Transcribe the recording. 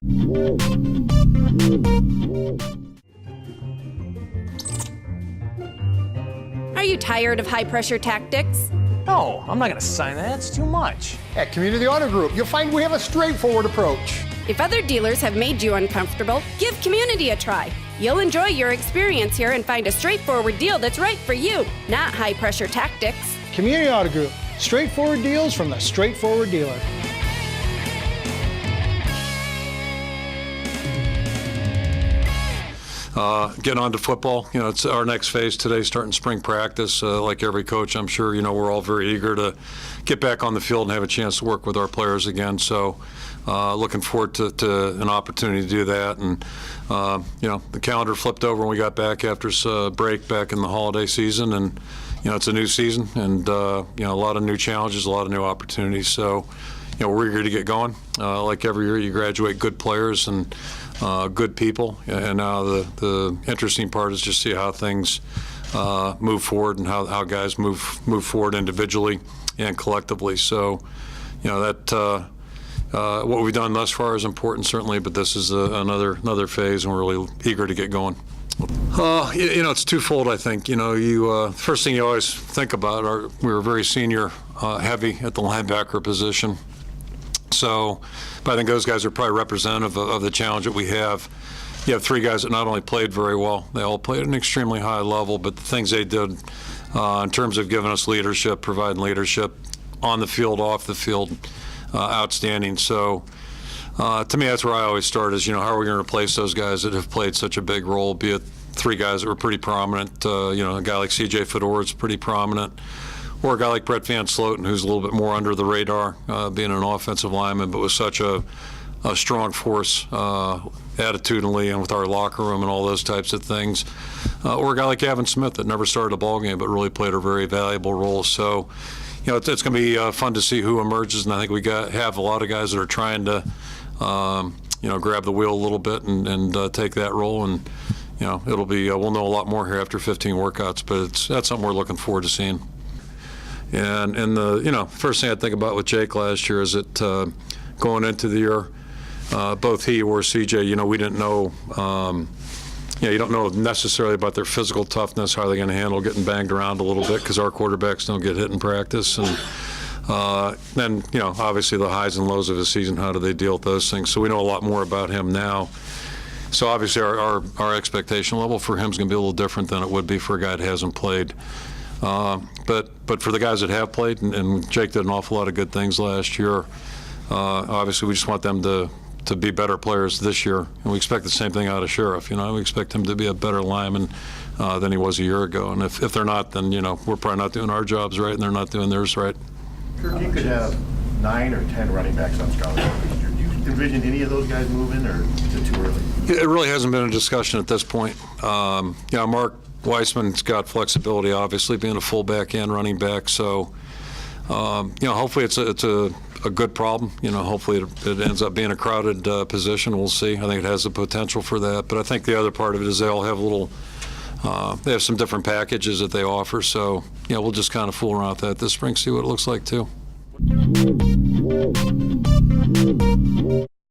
Are you tired of high-pressure tactics? No, I'm not going to sign that. It's too much. At Community Auto Group, you'll find we have a straightforward approach. If other dealers have made you uncomfortable, give Community a try. You'll enjoy your experience here and find a straightforward deal that's right for you, not high-pressure tactics. Community Auto Group, straightforward deals from the straightforward dealer. Getting on to football, it's our next phase today, starting spring practice. Like every coach, I'm sure, we're all very eager to get back on the field and have a chance to work with our players again. So looking forward to an opportunity to do that. And, the calendar flipped over when we got back after break back in the holiday season. And, it's a new season and, a lot of new challenges, a lot of new opportunities. So, we're eager to get going. Like every year, you graduate good players and good people, and now the interesting part is just see how things move forward and how guys move forward individually and collectively. So, that what we've done thus far is important, certainly, but this is another phase, and we're really eager to get going. It's twofold, I think. First thing you always think about we were very senior heavy at the linebacker position. So, but I think those guys are probably representative of the challenge that we have. You have three guys that not only played very well, they all played at an extremely high level, but the things they did in terms of giving us leadership, providing leadership on the field, off the field, outstanding. So, to me, that's where I always start is, how are we going to replace those guys that have played such a big role, be it three guys that were pretty prominent, a guy like C.J. Fedor is pretty prominent, or a guy like Brett Van Sloten, who's a little bit more under the radar, being an offensive lineman, but was such a strong force attitudinally and with our locker room and all those types of things. Or a guy like Gavin Smith that never started a ball game but really played a very valuable role. So, it's going to be fun to see who emerges, and I think we have a lot of guys that are trying to, grab the wheel a little bit and take that role. And, it'll be we'll know a lot more here after 15 workouts, but that's something we're looking forward to seeing. And the first thing I think about with Jake last year is that going into the year, both he or CJ, we didn't know, you don't know necessarily about their physical toughness, how they're going to handle getting banged around a little bit because our quarterbacks don't get hit in practice. And then, obviously the highs and lows of his season, how do they deal with those things? So we know a lot more about him now. So obviously our expectation level for him is going to be a little different than it would be for a guy that hasn't played. But for the guys that have played, and Jake did an awful lot of good things last year, obviously we just want them to be better players this year. And we expect the same thing out of Sheriff. We expect him to be a better lineman than he was a year ago. And if they're not, then, we're probably not doing our jobs right and they're not doing theirs right. Kirk, you could have 9 or 10 running backs on scouting. Do you envision any of those guys moving, or is it too early? It really hasn't been a discussion at this point. Mark Weissman's got flexibility, obviously, being a fullback and running back. So, hopefully it's a good problem. Hopefully it ends up being a crowded position. We'll see. I think it has the potential for that. But I think the other part of it is they all have they have some different packages that they offer. So, we'll just kind of fool around with that this spring, see what it looks like too.